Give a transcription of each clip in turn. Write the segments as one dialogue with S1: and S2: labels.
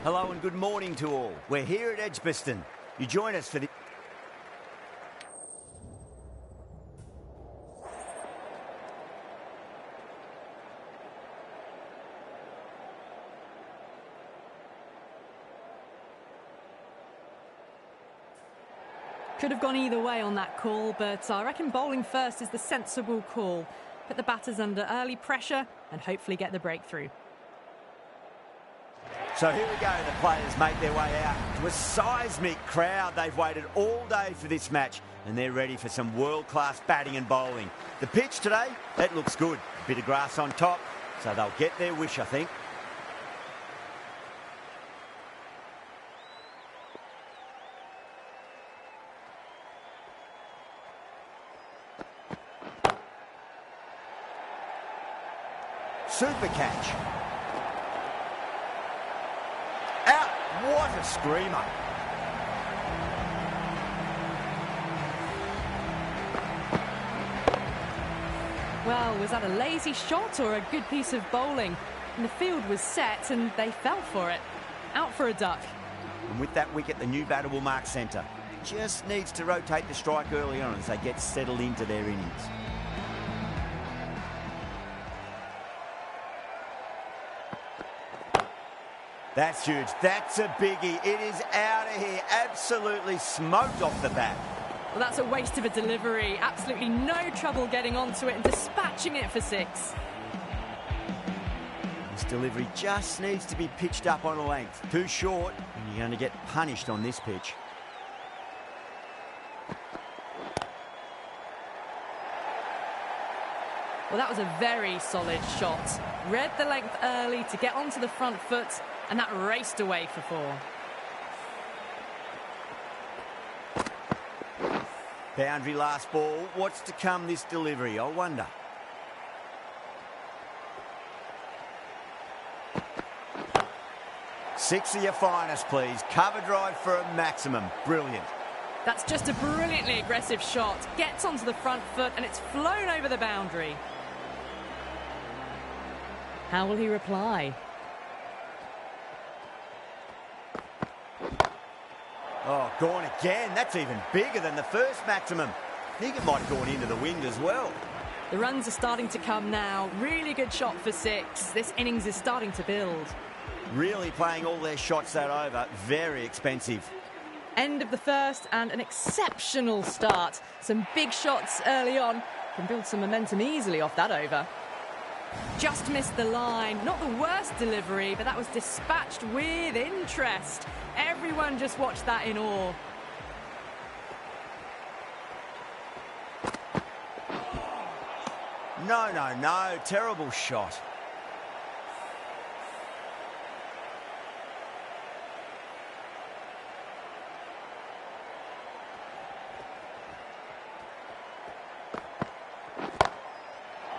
S1: Hello and good morning to all. We're here at Edgbaston. You join us for the...
S2: Could have gone either way on that call, but I reckon bowling first is the sensible call. Put the batters under early pressure and hopefully get the breakthrough.
S1: So here we go, the players make their way out to a seismic crowd. They've waited all day for this match and they're ready for some world-class batting and bowling. The pitch today, it looks good. A bit of grass on top, so they'll get their wish, I think. Super catch. Out. What a screamer.
S2: Well, was that a lazy shot or a good piece of bowling? And the field was set and they fell for it. Out for a duck.
S1: And with that wicket, the new batter will mark centre. Just needs to rotate the strike early on as they get settled into their innings. That's huge. That's a biggie. It is out of here. Absolutely smoked off the bat.
S2: Well, that's a waste of a delivery. Absolutely no trouble getting onto it and dispatching it for 6.
S1: This delivery just needs to be pitched up on a length. Too short, and you're going to get punished on this pitch.
S2: Well, that was a very solid shot. Read the length early to get onto the front foot, and that raced away for 4.
S1: Boundary last ball. What's to come this delivery, I wonder. Six of your finest, please. Cover drive for a maximum. Brilliant.
S2: That's just a brilliantly aggressive shot. Gets onto the front foot, and it's flown over the boundary. How will he reply?
S1: Oh, gone again. That's even bigger than the first maximum. I think it might have gone into the wind as well.
S2: The runs are starting to come now. Really good shot for 6. This innings is starting to build.
S1: Really playing all their shots that over. Very expensive.
S2: End of the first and an exceptional start. Some big shots early on. Can build some momentum easily off that over. Just missed the line. Not the worst delivery, but that was dispatched with interest. Everyone just watched that in awe. No. Terrible shot.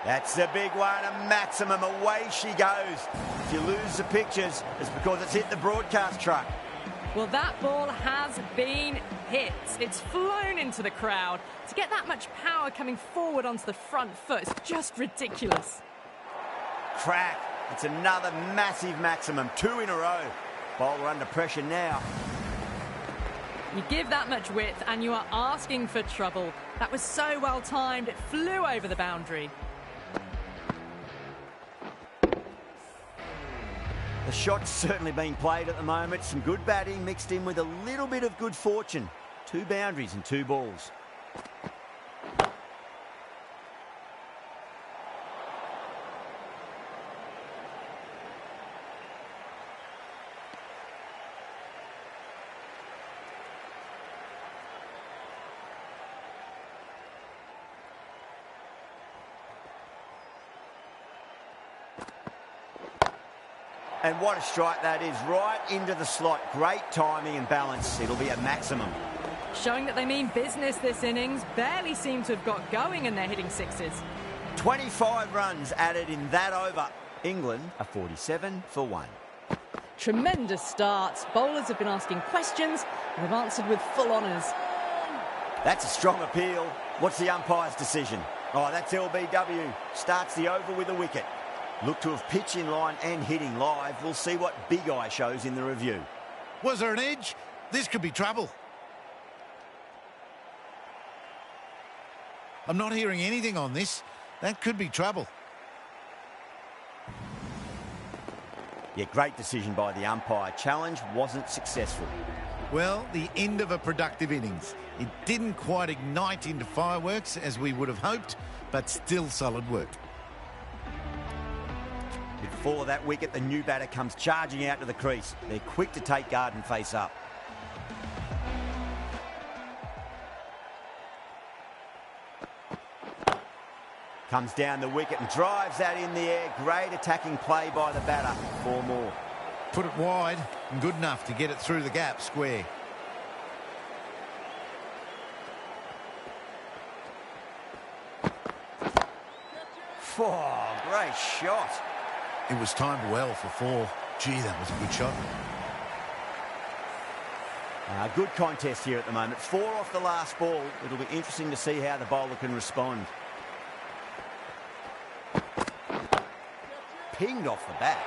S2: That's the big one, a maximum. Away she goes. If you lose the pictures, it's because it's hit the broadcast truck. Well, that ball has been hit. It's flown into the crowd. To get that much power coming forward onto the front foot is just ridiculous.
S1: Crack. It's another massive maximum. 2 in a row. Bowler under pressure now.
S2: You give that much width and you are asking for trouble. That was so well timed, it flew over the boundary.
S1: The shot's certainly being played at the moment. Some good batting mixed in with a little bit of good fortune. 2 boundaries and 2 balls. And what a strike that is, right into the slot. Great timing and balance. It'll be a maximum.
S2: Showing that they mean business this innings. Barely seem to have got going and they're hitting 6s.
S1: 25 runs added in that over. England are 47 for 1.
S2: Tremendous start. Bowlers have been asking questions and have answered with full honours.
S1: That's a strong appeal. What's the umpire's decision? Oh, that's LBW. Starts the over with a wicket. Look to have pitch in line and hitting live. We'll see what Big Eye shows in the review.
S3: Was there an edge? This could be trouble. I'm not hearing anything on this. That could be trouble.
S1: Yeah, great decision by the umpire. Challenge wasn't successful.
S3: Well, the end of a productive innings. It didn't quite ignite into fireworks as we would have hoped, but still solid work.
S1: With the fall of that wicket, the new batter comes charging out to the crease. They're quick to take guard and face up. Comes down the wicket and drives that in the air. Great attacking play by the batter. 4 more.
S3: Put it wide and good enough to get it through the gap square.
S1: Oh, great shot.
S3: It was timed well for 4. Gee, that was a good shot.
S1: Good contest here at the moment. 4 off the last ball. It'll be interesting to see how the bowler can respond. Pinged off the bat.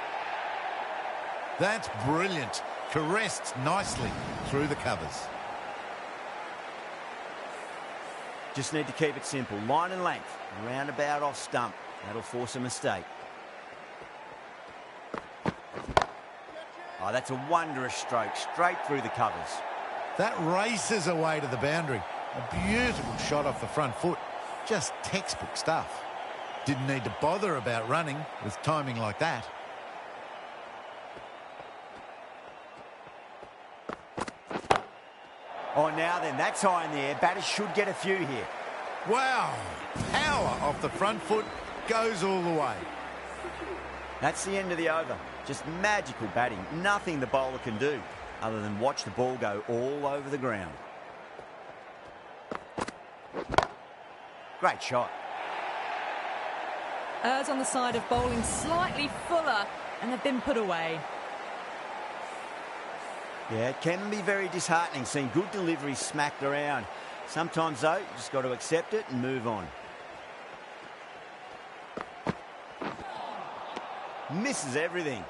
S3: That's brilliant. Caressed nicely through the covers.
S1: Just need to keep it simple. Line and length. Roundabout off stump. That'll force a mistake. Oh, that's a wondrous stroke. Straight through the covers.
S3: That races away to the boundary. A beautiful shot off the front foot. Just textbook stuff. Didn't need to bother about running with timing like that.
S1: Oh, now then, that's high in the air. Batters should get a few here.
S3: Wow! Power off the front foot goes all the way.
S1: That's the end of the over. Just magical batting. Nothing the bowler can do other than watch the ball go all over the ground. Great shot.
S2: Errs on the side of bowling slightly fuller and have been put away.
S1: Yeah, it can be very disheartening seeing good delivery smacked around. Sometimes, though, you just got to accept it and move on. Misses everything.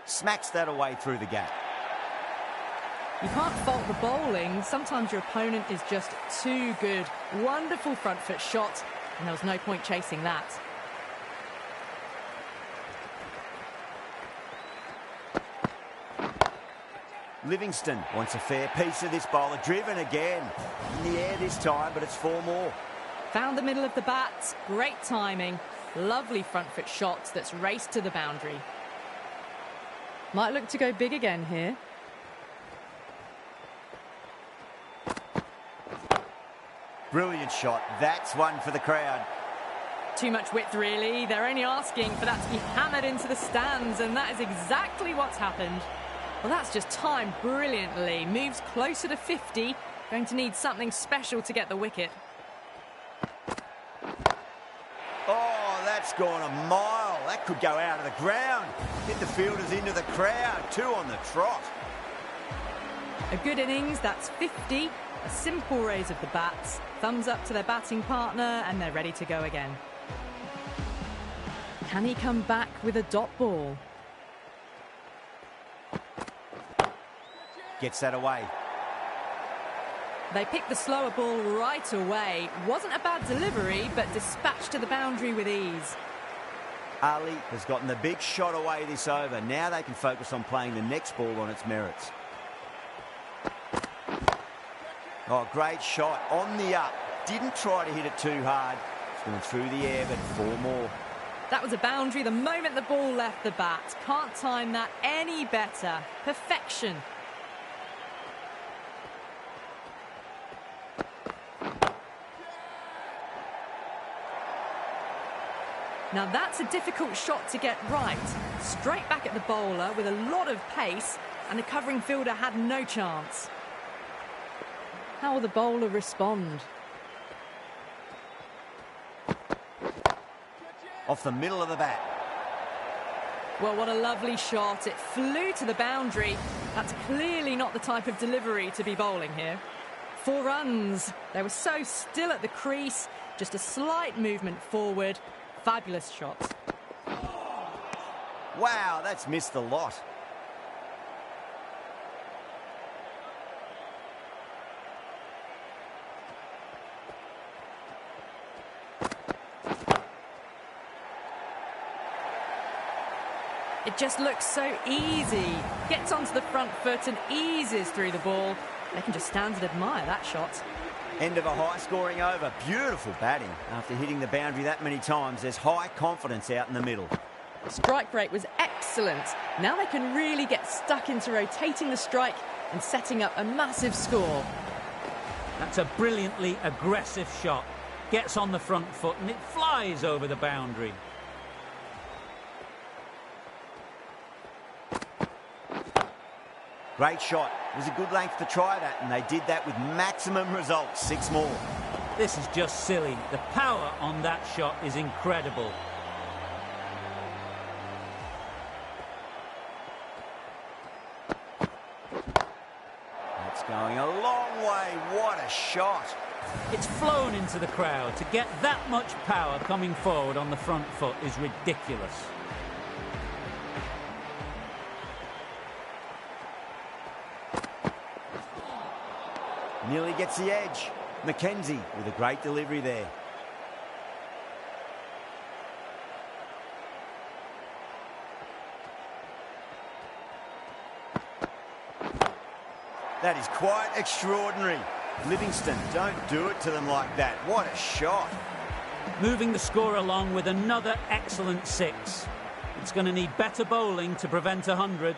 S1: Smacks that away through the gap.
S2: You can't fault the bowling. Sometimes your opponent is just too good. Wonderful front foot shot, and there was no point chasing that.
S1: Livingston wants a fair piece of this bowler. Driven again. In the air this time, but it's 4 more.
S2: Found the middle of the bat. Great timing. Lovely front foot shot that's raced to the boundary. Might look to go big again here.
S1: Brilliant shot. That's one for the crowd.
S2: Too much width, really. They're only asking for that to be hammered into the stands, and that is exactly what's happened. Well, that's just timed brilliantly. Moves closer to 50. Going to need something special to get the wicket.
S1: Oh, that's gone a mile. That could go out of the ground. Hit the fielders into the crowd. 2 on the trot.
S2: A good innings, that's 50. A simple raise of the bats. Thumbs up to their batting partner, and they're ready to go again. Can he come back with a dot ball?
S1: Gets that away.
S2: They picked the slower ball right away. Wasn't a bad delivery, but dispatched to the boundary with ease.
S1: Ali has gotten the big shot away this over. Now they can focus on playing the next ball on its merits. Oh, great shot. On the up. Didn't try to hit it too hard. It's gone through the air, but 4 more.
S2: That was a boundary the moment the ball left the bat. Can't time that any better. Perfection. Now that's a difficult shot to get right. Straight back at the bowler with a lot of pace, and the covering fielder had no chance. How will the bowler respond?
S1: Off the middle of the bat.
S2: Well, what a lovely shot. It flew to the boundary. That's clearly not the type of delivery to be bowling here. 4 runs. They were so still at the crease. Just a slight movement forward. Fabulous shot.
S1: Wow, that's missed a lot.
S2: It just looks so easy. Gets onto the front foot and eases through the ball. They can just stand and admire that shot.
S1: End of a high-scoring over. Beautiful batting. After hitting the boundary that many times, there's high confidence out in the middle.
S2: Strike rate was excellent. Now they can really get stuck into rotating the strike and setting up a massive score.
S4: That's a brilliantly aggressive shot. Gets on the front foot and it flies over the boundary.
S1: Great shot. It was a good length to try that, and they did that with maximum results. 6 more.
S4: This is just silly. The power on that shot is incredible.
S1: That's going a long way. What a shot.
S4: It's flown into the crowd. To get that much power coming forward on the front foot is ridiculous.
S1: Nearly gets the edge. Mackenzie with a great delivery there. That is quite extraordinary. Livingston, don't do it to them like that. What a shot.
S4: Moving the score along with another excellent 6. It's going to need better bowling to prevent 100.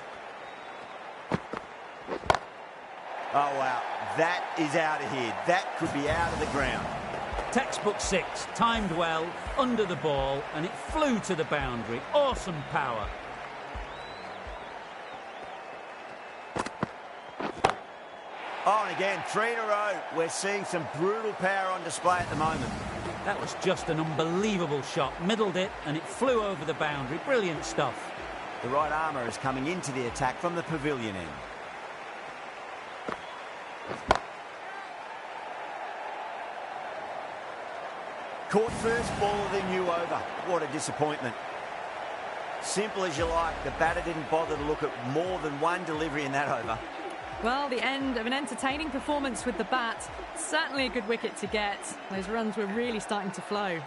S1: Oh, wow. That is out of here. That could be out of the ground.
S4: Textbook 6, timed well, under the ball, and it flew to the boundary. Awesome power.
S1: Oh, and again, 3 in a row. We're seeing some brutal power on display at the moment.
S4: That was just an unbelievable shot. Middled it, and it flew over the boundary. Brilliant stuff.
S1: The right armour is coming into the attack from the pavilion end. Caught first ball of the new over. What a disappointment. Simple as you like, the batter didn't bother to look at more than one delivery in that over.
S2: Well, the end of an entertaining performance with the bat. Certainly a good wicket to get. Those runs were really starting to flow.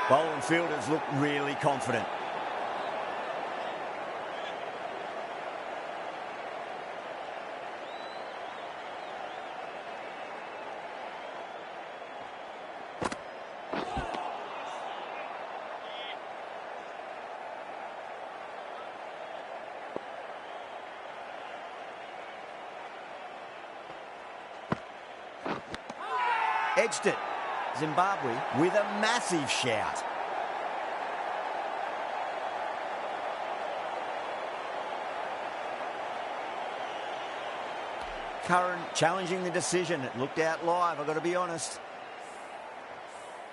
S1: Bowling fielders look really confident. Edged it. Zimbabwe with a massive shout. Curran challenging the decision. It looked out live, I've got to be honest.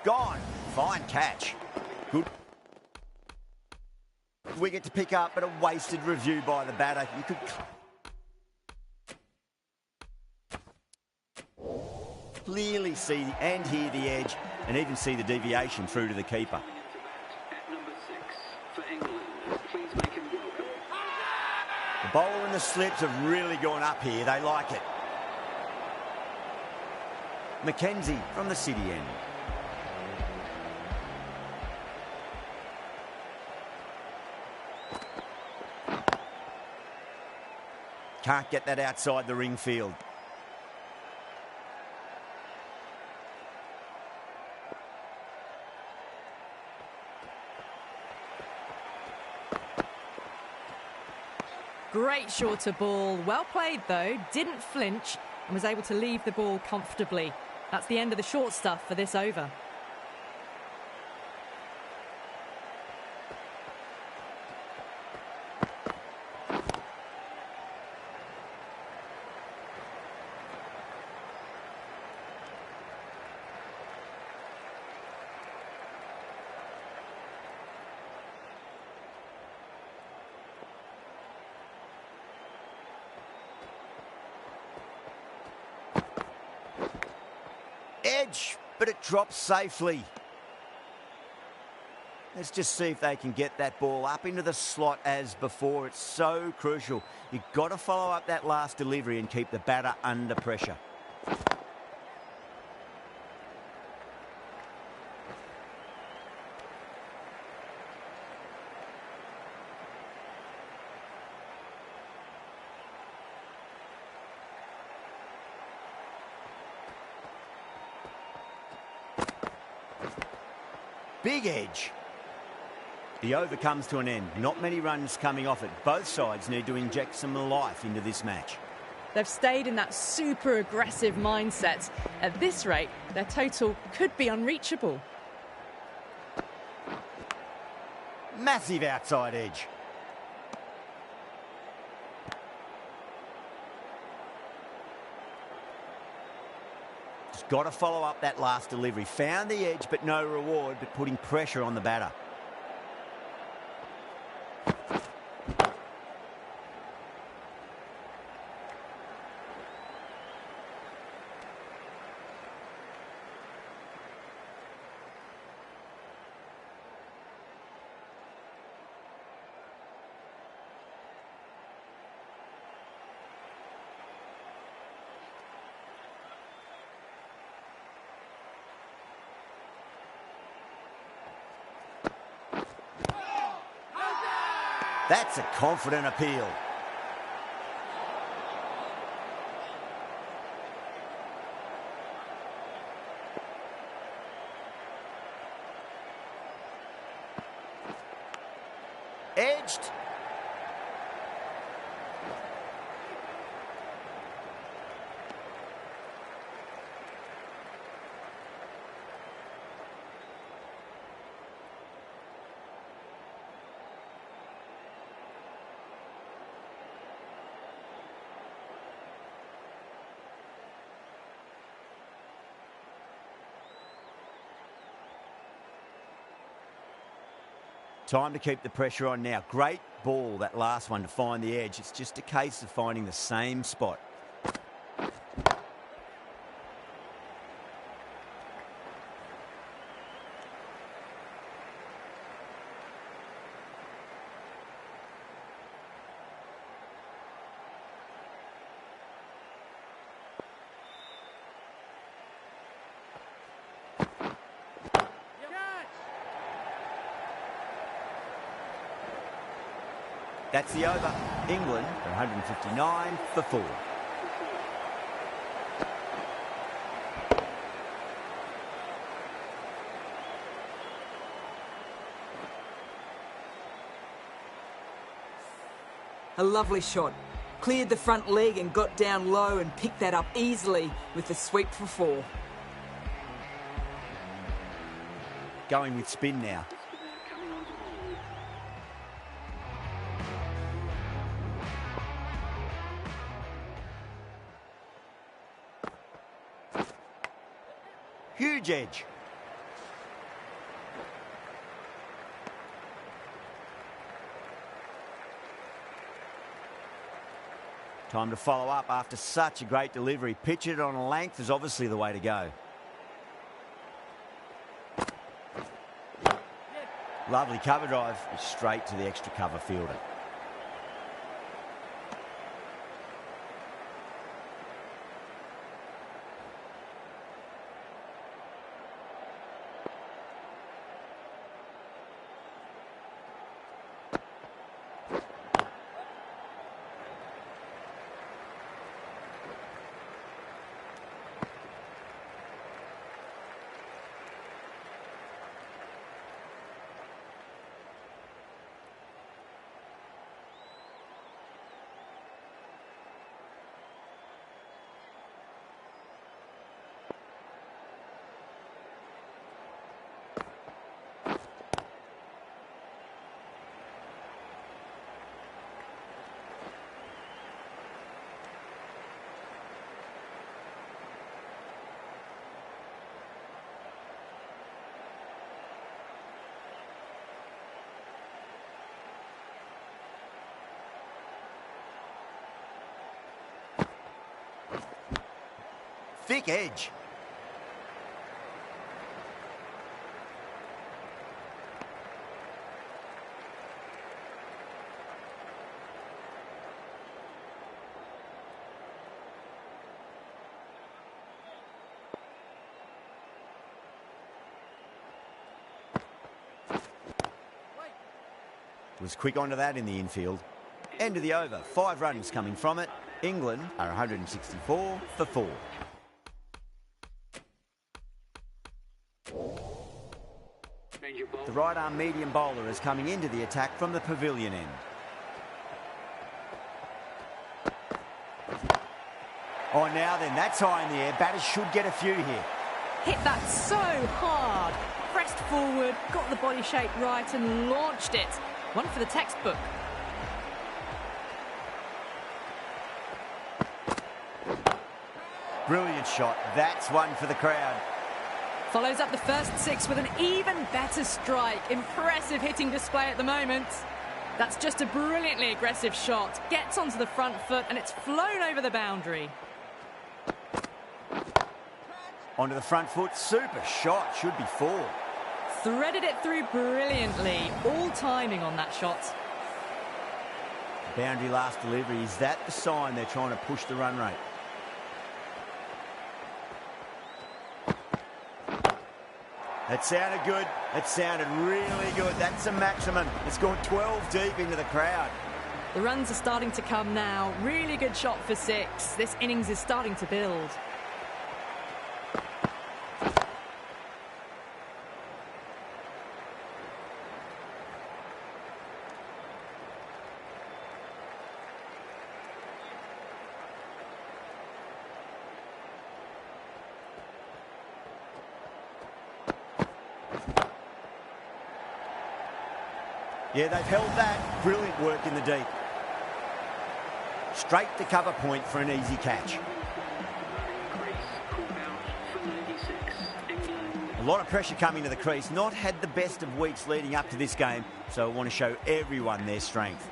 S1: Gone. Fine catch. Good wicket to pick up, but a wasted review by the batter. You could clearly see and hear the edge and even see the deviation through to the keeper.
S5: At number 6 for England, please make him welcome.
S1: The bowler and the slips have really gone up here. They like it. Mackenzie from the city end. Can't get that outside the ring field.
S2: Great shorter ball. Well played, though. Didn't flinch and was able to leave the ball comfortably. That's the end of the short stuff for this over.
S1: edge, but it drops safely. Let's just see if they can get that ball up into the slot as before. It's so crucial. You've got to follow up that last delivery and keep the batter under pressure. Big edge. The over comes to an end. Not many runs coming off it. Both sides need to inject some life into this match.
S2: They've stayed in that super aggressive mindset. At this rate, their total could be unreachable.
S1: Massive outside edge. Just got to follow up that last delivery. Found the edge, but no reward, but putting pressure on the batter. That's a confident appeal. Edged. Time to keep the pressure on now. Great ball, that last one, to find the edge. It's just a case of finding the same spot. That's the over. England 159 for 4.
S6: A lovely shot. Cleared the front leg and got down low and picked that up easily with the sweep for 4.
S1: Going with spin now. Huge edge. Time to follow up after such a great delivery. Pitch it on a length is obviously the way to go. Lovely cover drive, straight to the extra cover fielder. Thick edge. Was quick onto that in the infield. End of the over. 5 runs coming from it. England are 164 for 4. The right-arm medium bowler is coming into the attack from the pavilion end. Oh, now then, that's high in the air. Batters should get a few here.
S2: Hit that so hard. Pressed forward, got the body shape right and launched it. One for the textbook.
S1: Brilliant shot. That's one for the crowd.
S2: Follows up the first 6 with an even better strike. Impressive hitting display at the moment. That's just a brilliantly aggressive shot. Gets onto the front foot and it's flown over the boundary.
S1: Onto the front foot. Super shot. Should be 4.
S2: Threaded it through brilliantly. All timing on that shot.
S1: Boundary last delivery. Is that the sign they're trying to push the run rate? That sounded good. It sounded really good. That's a maximum. It's gone 12 deep into the crowd.
S2: The runs are starting to come now. Really good shot for 6. This innings is starting to build.
S1: Yeah, they've held that. Brilliant work in the deep. Straight to cover point for an easy catch. A lot of pressure coming to the crease. Not had the best of weeks leading up to this game, so I want to show everyone their strength.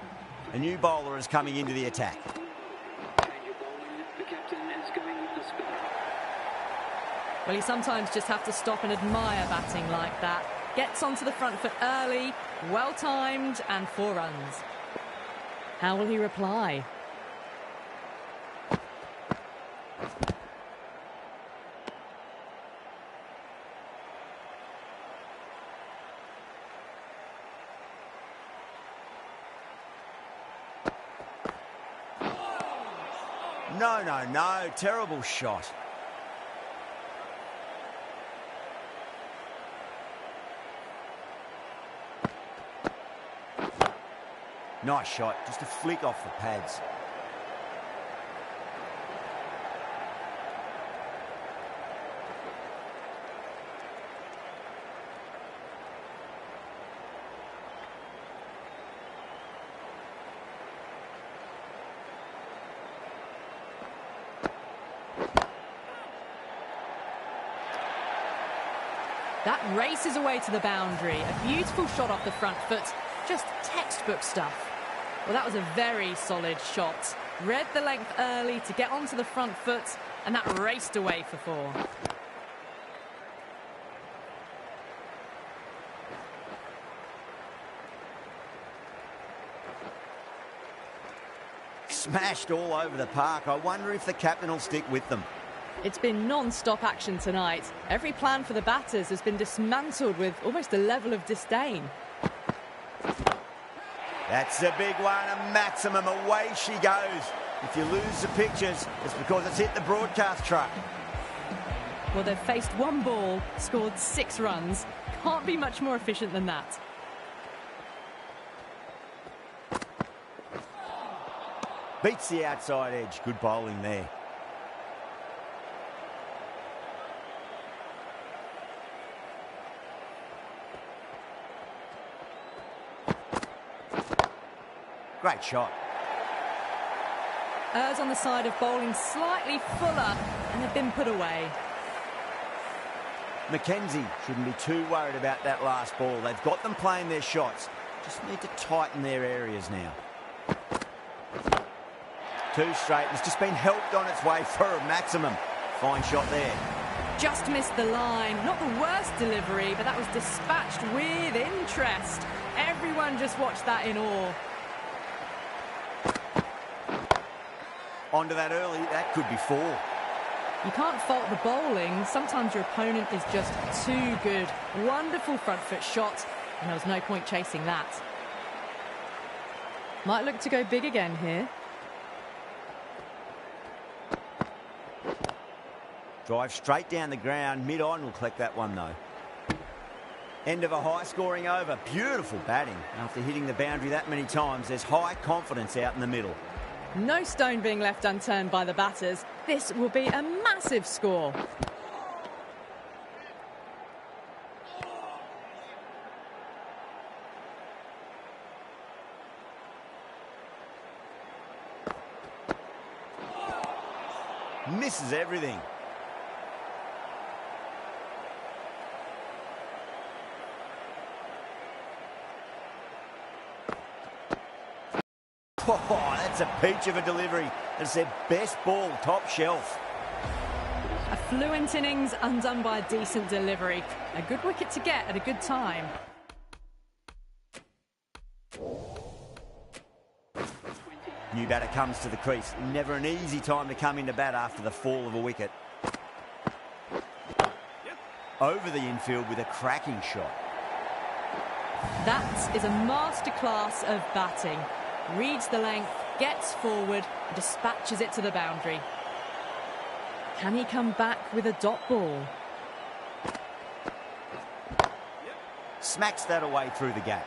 S1: A new bowler is coming into the attack.
S2: Well, you sometimes just have to stop and admire batting like that. Gets onto the front foot early, well-timed, and 4 runs. How will he reply?
S1: No. Terrible shot. Nice shot, just a flick off the pads.
S2: That races away to the boundary. A beautiful shot off the front foot. Just textbook stuff. Well, that was a very solid shot. Read the length early to get onto the front foot, and that raced away for 4.
S1: Smashed all over the park. I wonder if the captain will stick with them.
S2: It's been non-stop action tonight. Every plan for the batters has been dismantled with almost a level of disdain.
S1: That's a big one, a maximum. Away she goes. If you lose the pictures, it's because it's hit the broadcast truck.
S2: Well, they've faced 1 ball, scored 6 runs. Can't be much more efficient than that.
S1: Beats the outside edge. Good bowling there. Great shot.
S2: Errs on the side of bowling slightly fuller, and they've been put away.
S1: Mackenzie shouldn't be too worried about that last ball. They've got them playing their shots. Just need to tighten their areas now. 2 straight. It's just been helped on its way for a maximum. Fine shot there.
S2: Just missed the line. Not the worst delivery, but that was dispatched with interest. Everyone just watched that in awe.
S1: Onto that early, that could be 4.
S2: You can't fault the bowling. Sometimes your opponent is just too good. Wonderful front foot shot, and there was no point chasing that. Might look to go big again here.
S1: Drive straight down the ground. Mid-on will collect that one, though. End of a high-scoring over. Beautiful batting. After hitting the boundary that many times, there's high confidence out in the middle.
S2: No stone being left unturned by the batters. This will be a massive score.
S1: Misses everything. Oh, that's a peach of a delivery. It's their best ball, top shelf.
S2: A fluent innings undone by a decent delivery. A good wicket to get at a good time.
S1: New batter comes to the crease. Never an easy time to come into bat after the fall of a wicket. Over the infield with a cracking shot.
S2: That is a masterclass of batting. Reads the length, gets forward, and dispatches it to the boundary. Can he come back with a dot ball?
S1: Smacks that away through the gap.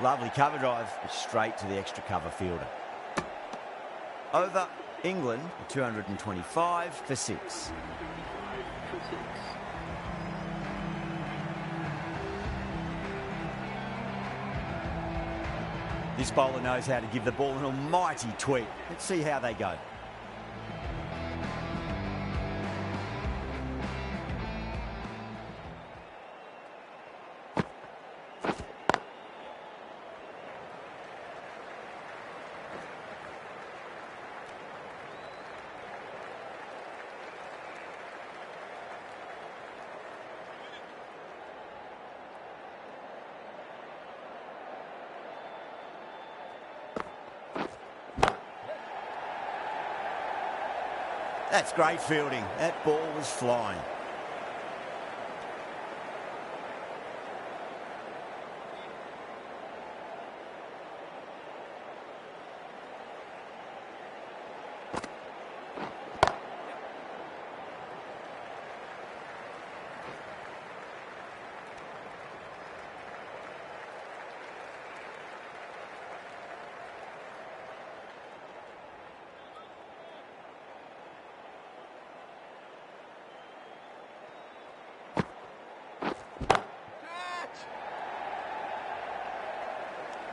S1: Lovely cover drive, straight to the extra cover fielder. Over England, 225 for 6. This bowler knows how to give the ball an almighty tweak. Let's see how they go. That's great fielding. That ball was flying.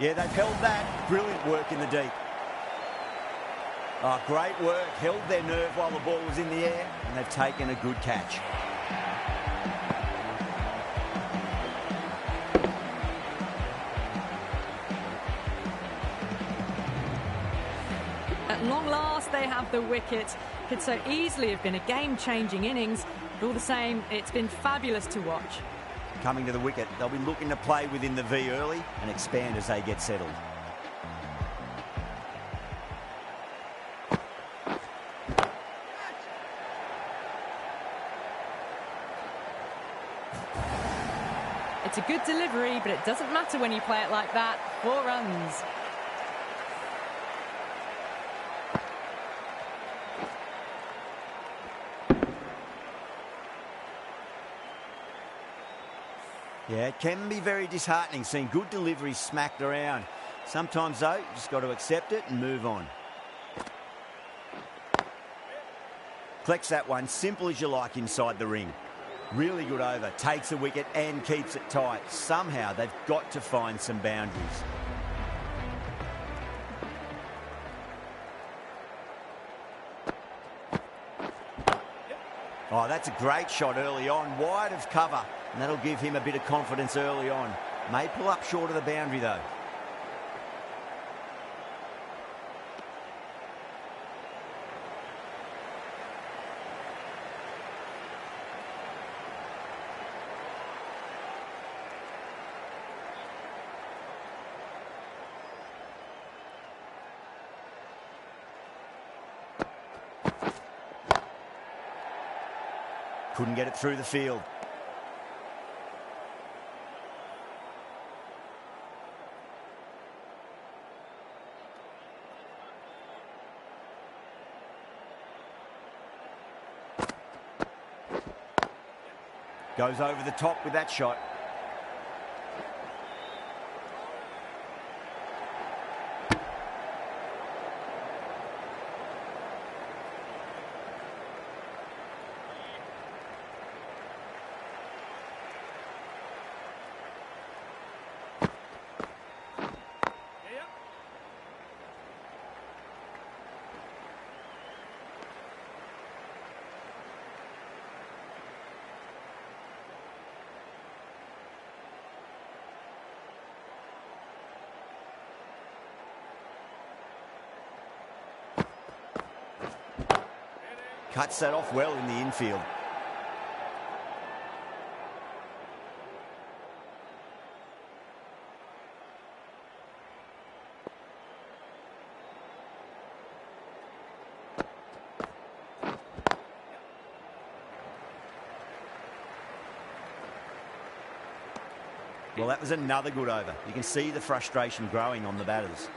S1: Yeah, they've held that. Brilliant work in the deep. Oh, great work. Held their nerve while the ball was in the air, and they've taken a good catch.
S2: At long last, they have the wicket. Could so easily have been a game-changing innings, but all the same, it's been fabulous to watch.
S1: Coming to the wicket, they'll be looking to play within the V early and expand as they get settled.
S2: It's a good delivery, but it doesn't matter when you play it like that. 4 runs.
S1: Yeah, it can be very disheartening seeing good deliveries smacked around. Sometimes, though, you just got to accept it and move on. Collects that one, simple as you like inside the ring. Really good over, takes a wicket and keeps it tight. Somehow they've got to find some boundaries. Oh, that's a great shot early on, wide of cover, and that'll give him a bit of confidence early on. May pull up short of the boundary, though. Couldn't get it through the field. Goes over the top with that shot. Cuts that off well in the infield. Well, that was another good over. You can see the frustration growing on the batters.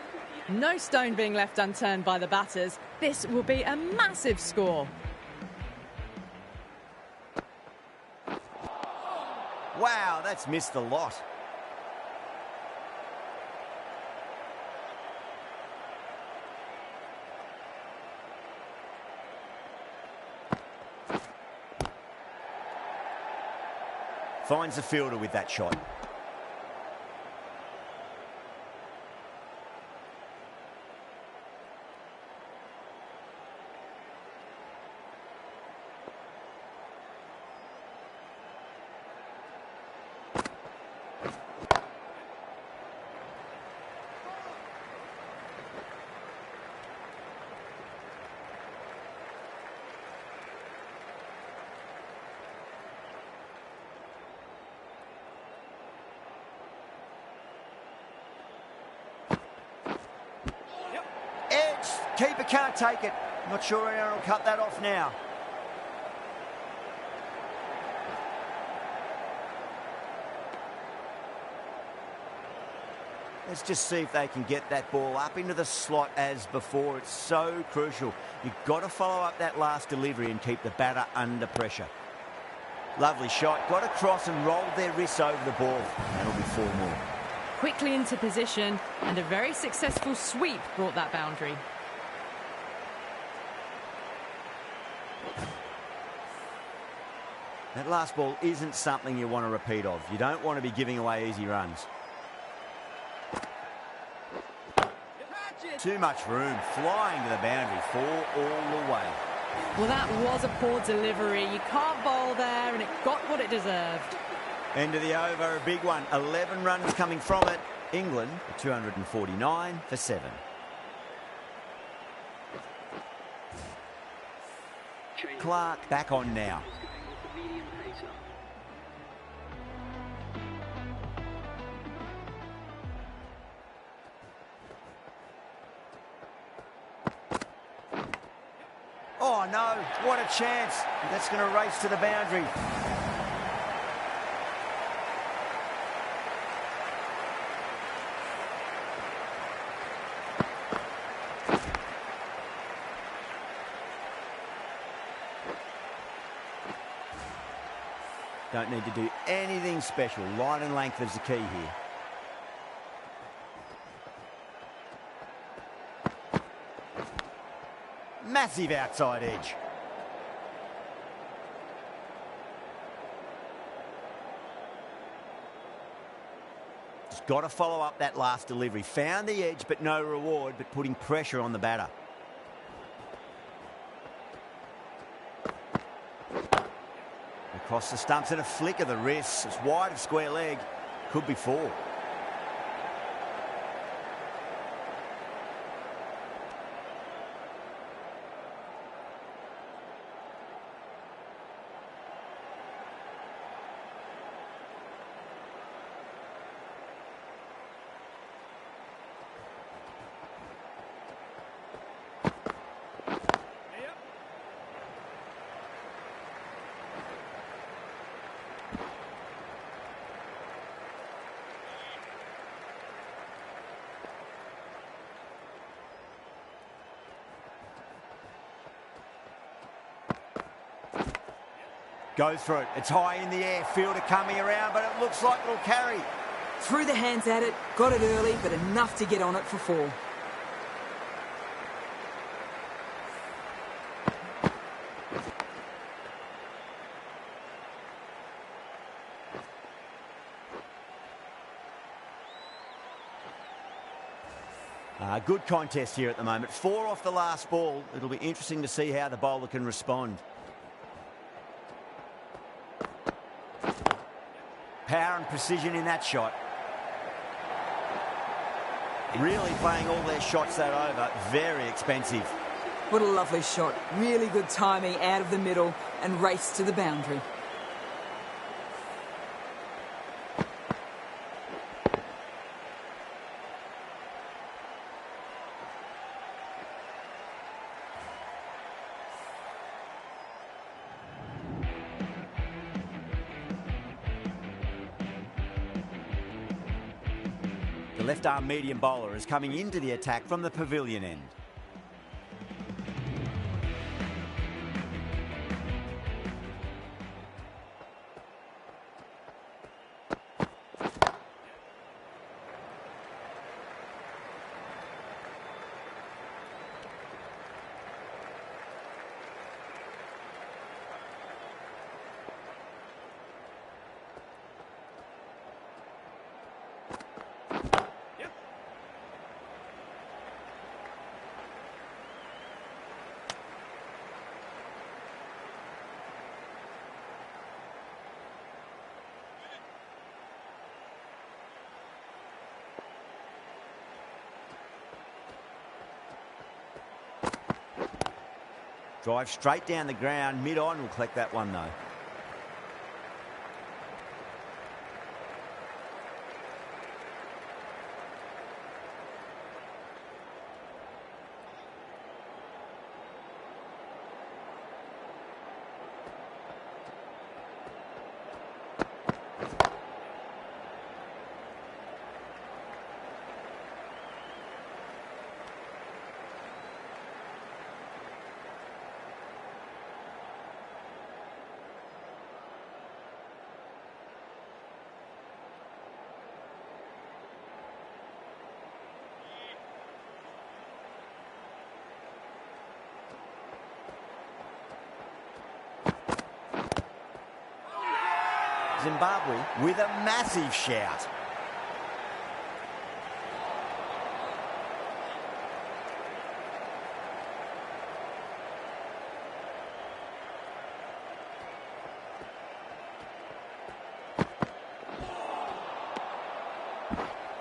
S2: No stone being left unturned by the batters. This will be a massive score.
S1: Wow, that's missed a lot. Finds the fielder with that shot. Keeper can't take it. Not sure anyone will cut that off now. Let's just see if they can get that ball up into the slot as before. It's so crucial. You've got to follow up that last delivery and keep the batter under pressure. Lovely shot. Got across and rolled their wrists over the ball. That'll be 4 more.
S2: Quickly into position, and a very successful sweep brought that boundary.
S1: That last ball isn't something you want to repeat of. You don't want to be giving away easy runs. Too much room, flying to the boundary, 4 all the way.
S2: Well, that was a poor delivery. You can't bowl there, and it got what it deserved.
S1: End of the over, a big one. 11 runs coming from it. England, 249 for 7. Clark back on now. Oh no, what a chance. That's going to race to the boundary. Don't need to do anything special. Line and length is the key here. Massive outside edge. Just got to follow up that last delivery. Found the edge, but no reward, but putting pressure on the batter. Across the stumps and a flick of the wrist. It's wide of square leg. Could be 4. Goes for it. It's high in the air. Fielder coming around, but it looks like it'll carry.
S6: Threw the hands at it, got it early, but enough to get on it for 4.
S1: Good contest here at the moment. 4 off the last ball. It'll be interesting to see how the bowler can respond. Power and precision in that shot. Really playing all their shots that over. Very expensive.
S6: What a lovely shot. Really good timing out of the middle and race to the boundary.
S1: The left-arm medium bowler is coming into the attack from the pavilion end. Drive straight down the ground. Mid-on will collect that one, though. Zimbabwe with a massive shout.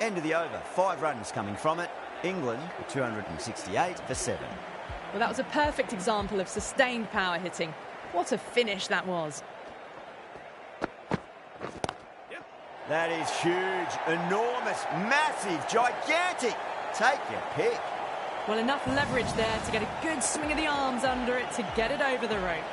S1: End of the over. 5 runs coming from it. England 268 for 7.
S2: Well, that was a perfect example of sustained power hitting. What a finish that was.
S1: That is huge, enormous, massive, gigantic. Take your pick.
S2: Well, enough leverage there to get a good swing of the arms under it to get it over the rope.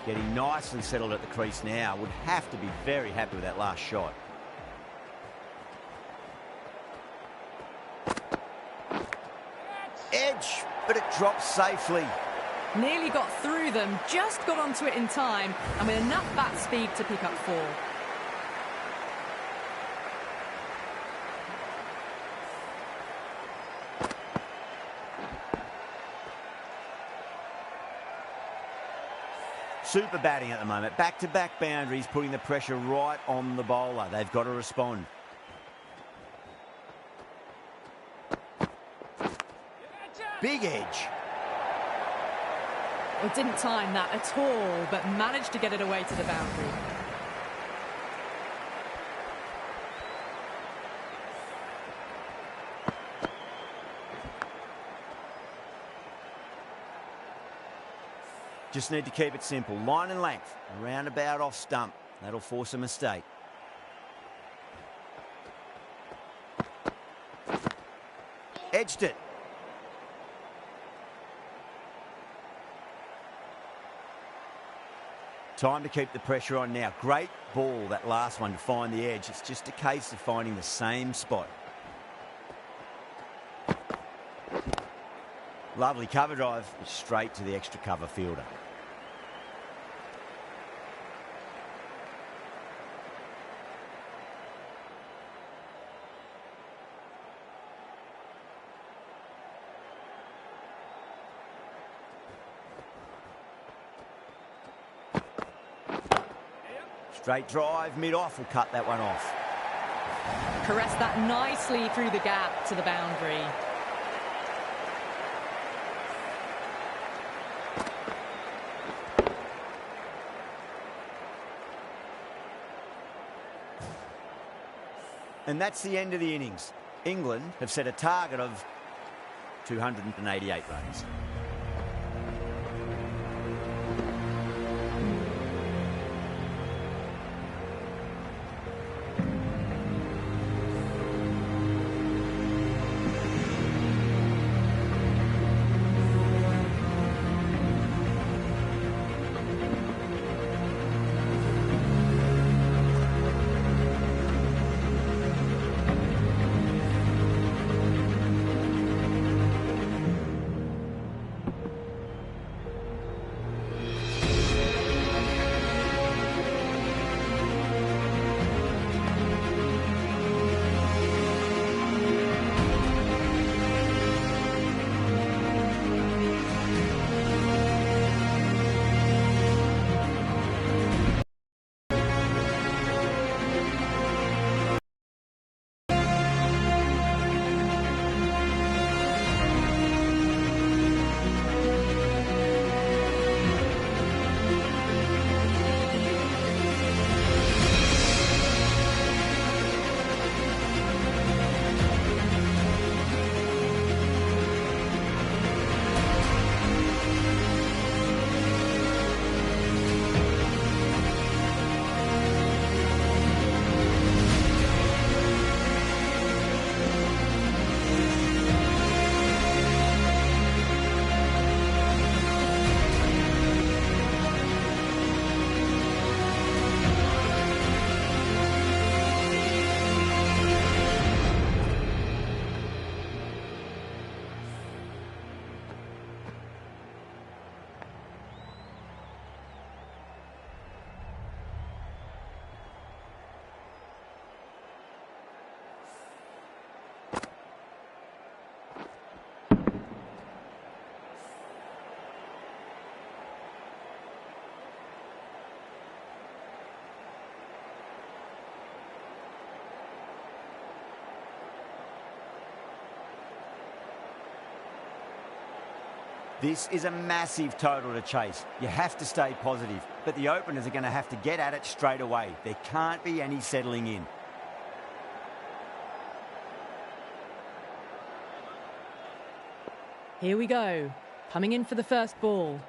S1: Getting nice and settled at the crease now. Would have to be very happy with that last shot. Edge, but it drops safely.
S2: Nearly got through them, just got onto it in time, and with enough bat speed to pick up 4.
S1: Super batting at the moment. Back-to-back boundaries, putting the pressure right on the bowler. They've got to respond. Big edge.
S2: Well, didn't time that at all, but managed to get it away to the boundary.
S1: Just need to keep it simple. Line and length. Roundabout off stump. That'll force a mistake. Edged it. Time to keep the pressure on now. Great ball, that last one, to find the edge. It's just a case of finding the same spot. Lovely cover drive, straight to the extra cover fielder. Straight drive, mid-off, will cut that one off.
S2: Caressed that nicely through the gap to the boundary.
S1: And that's the end of the innings. England have set a target of 288 runs. This is a massive total to chase. You have to stay positive, but the openers are going to have to get at it straight away. There can't be any settling in.
S2: Here we go. Coming in for the first ball.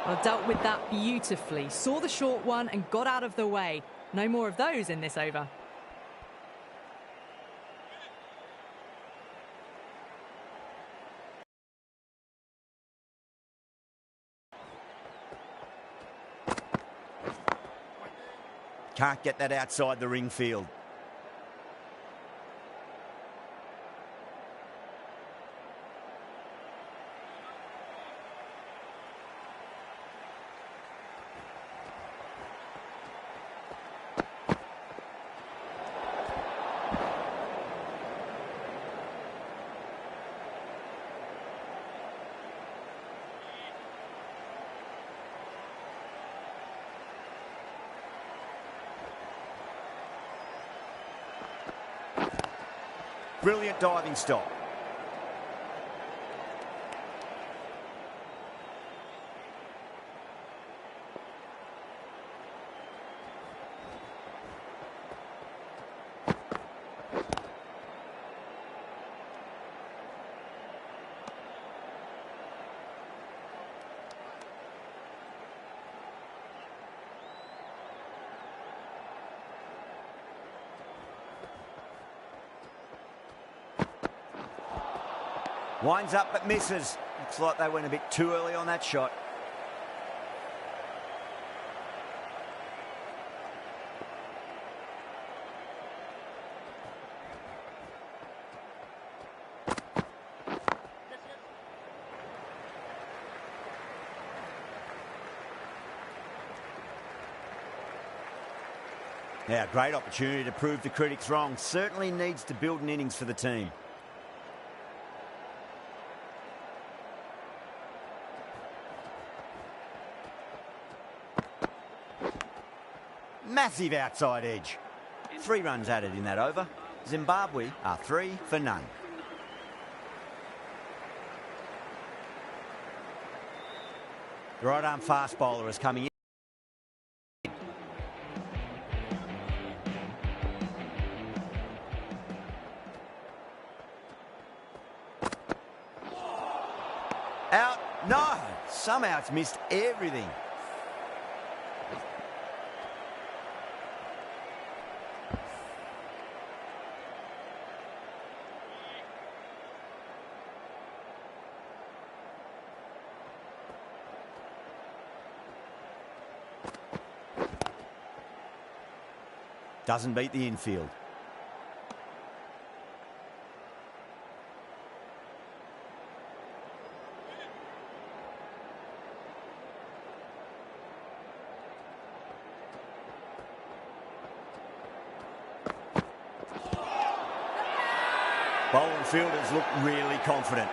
S2: Well, dealt with that beautifully. Saw the short one and got out of the way. No more of those in this over.
S1: Can't get that outside the ring field. Brilliant diving stop. Winds up but misses. Looks like they went a bit too early on that shot. Yeah, great opportunity to prove the critics wrong. Certainly needs to build an innings for the team. Massive outside edge. 3 runs added in that over. Zimbabwe are 3 for none. The right-arm fast bowler is coming in. Out. No. Somehow it's missed everything. Doesn't beat the infield. Bowling fielders look really confident.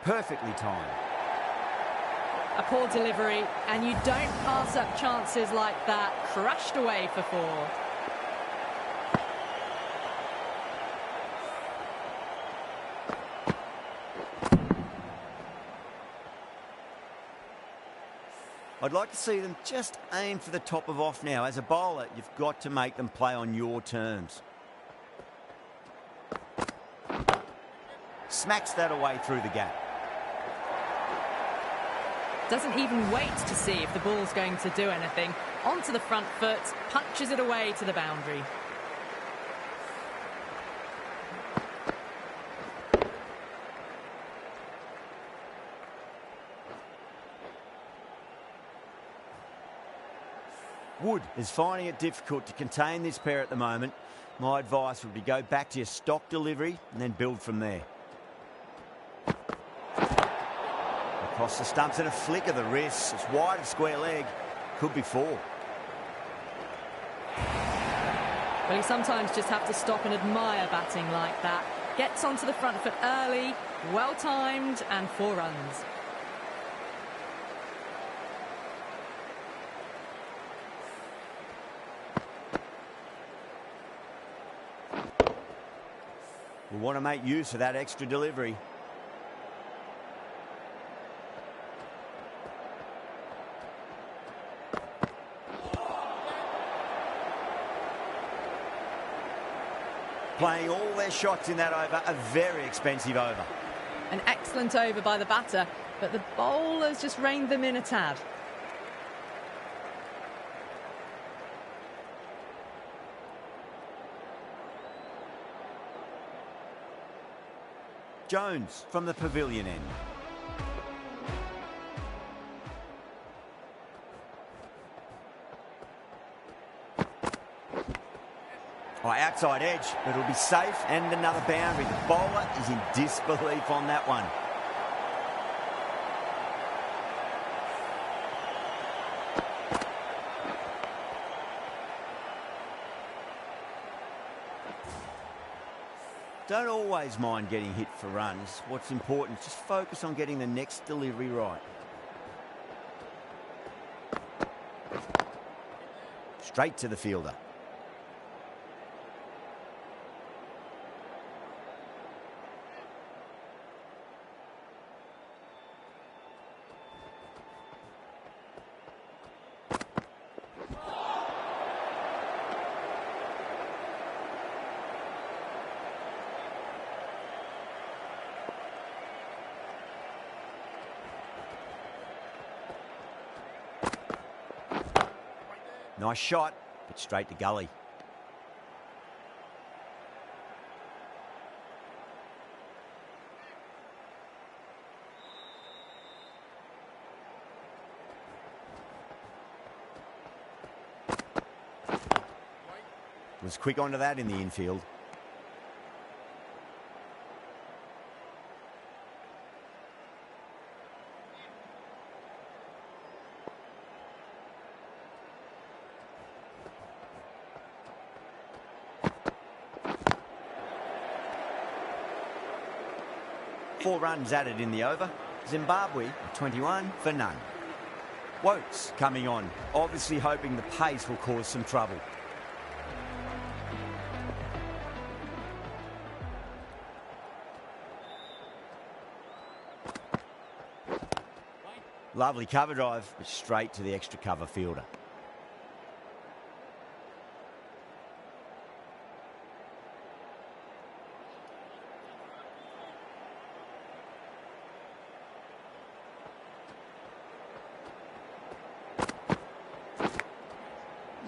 S1: Perfectly timed.
S2: A poor delivery, and you don't pass up chances like that. Crashed away for 4.
S1: I'd like to see them just aim for the top of off now. As a bowler, you've got to make them play on your terms. Smacks that away through the gap.
S2: Doesn't even wait to see if the ball's going to do anything. Onto the front foot, punches it away to the boundary.
S1: Wood is finding it difficult to contain this pair at the moment. My advice would be go back to your stock delivery and then build from there. Across the stumps and a flick of the wrist. It's wide of square leg. Could be 4.
S2: Well, you sometimes just have to stop and admire batting like that. Gets onto the front foot early, well timed, and 4 runs.
S1: We want to make use of that extra delivery. Playing all their shots in that over, a very expensive over.
S2: An excellent over by the batter, but the bowlers just reined them in a tad.
S1: Jones from the pavilion end. Oh, outside edge, but it'll be safe and another boundary. The bowler is in disbelief on that one. Don't always mind getting hit for runs. What's important is just focus on getting the next delivery right. Straight to the fielder. Nice shot, but straight to gully. Was quick onto that in the infield. Four runs added in the over. Zimbabwe 21 for none. Wokes coming on, obviously hoping the pace will cause some trouble. Lovely cover drive, but straight to the extra cover fielder.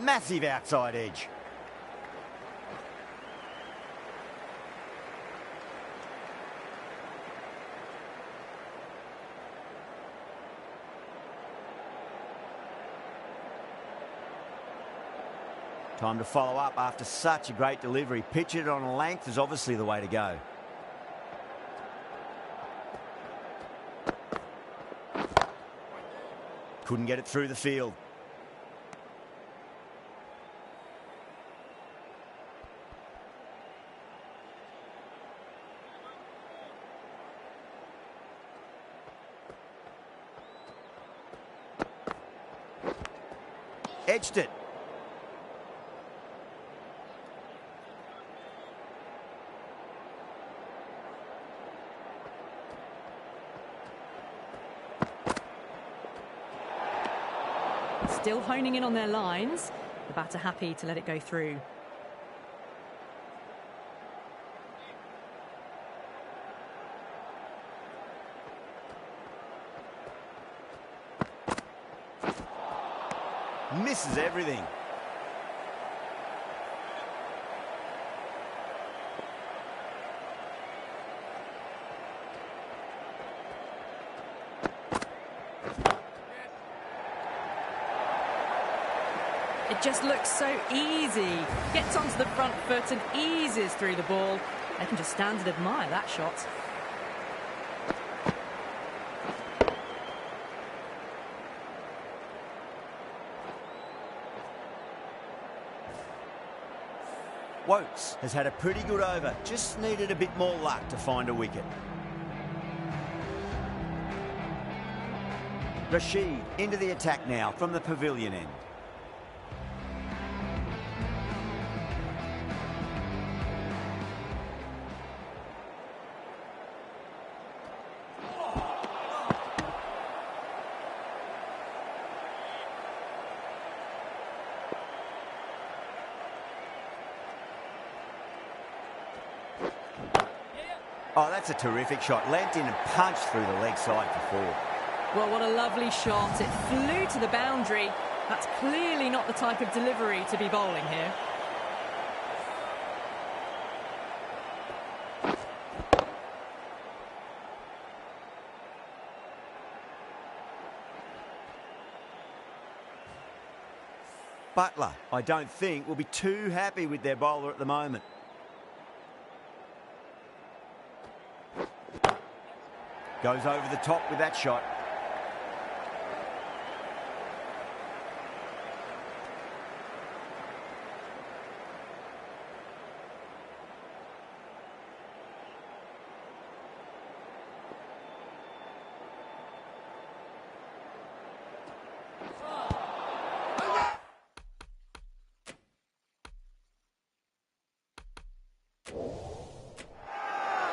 S1: Massive outside edge. Time to follow up after such a great delivery. Pitch it on a length is obviously the way to go. Couldn't get it through the field. Edged it.
S2: Still honing in on their lines. The batter happy to let it go through.
S1: Misses everything.
S2: It just looks so easy. Gets onto the front foot and eases through the ball. They can just stand and admire that shot.
S1: Wokes has had a pretty good over, just needed a bit more luck to find a wicket. Rashid into the attack now from the pavilion end. Oh, that's a terrific shot. Leant in and punched through the leg side for four.
S2: Well, what a lovely shot. It flew to the boundary. That's clearly not the type of delivery to be bowling here.
S1: Butler, I don't think, will be too happy with their bowler at the moment. Goes over the top with that shot.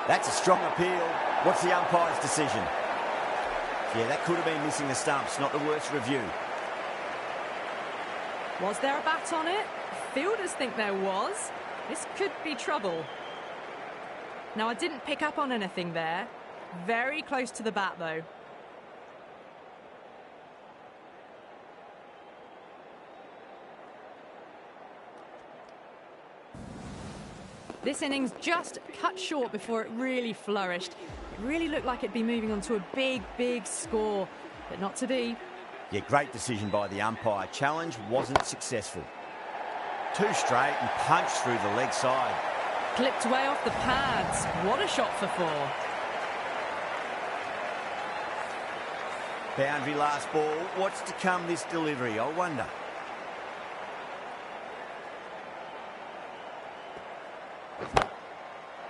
S1: That's a strong appeal. What's the umpire's decision? Yeah, that could have been missing the stumps. Not the worst review.
S2: Was there a bat on it? Fielders think there was. This could be trouble. Now, I didn't pick up on anything there. Very close to the bat, though. This innings just cut short before it really flourished. It really looked like it'd be moving on to a big, big score, but not to be.
S1: Yeah, great decision by the umpire. Challenge wasn't successful. Too straight and punched through the leg side.
S2: Clipped way off the pads. What a shot for 4.
S1: Boundary last ball. What's to come this delivery, I wonder.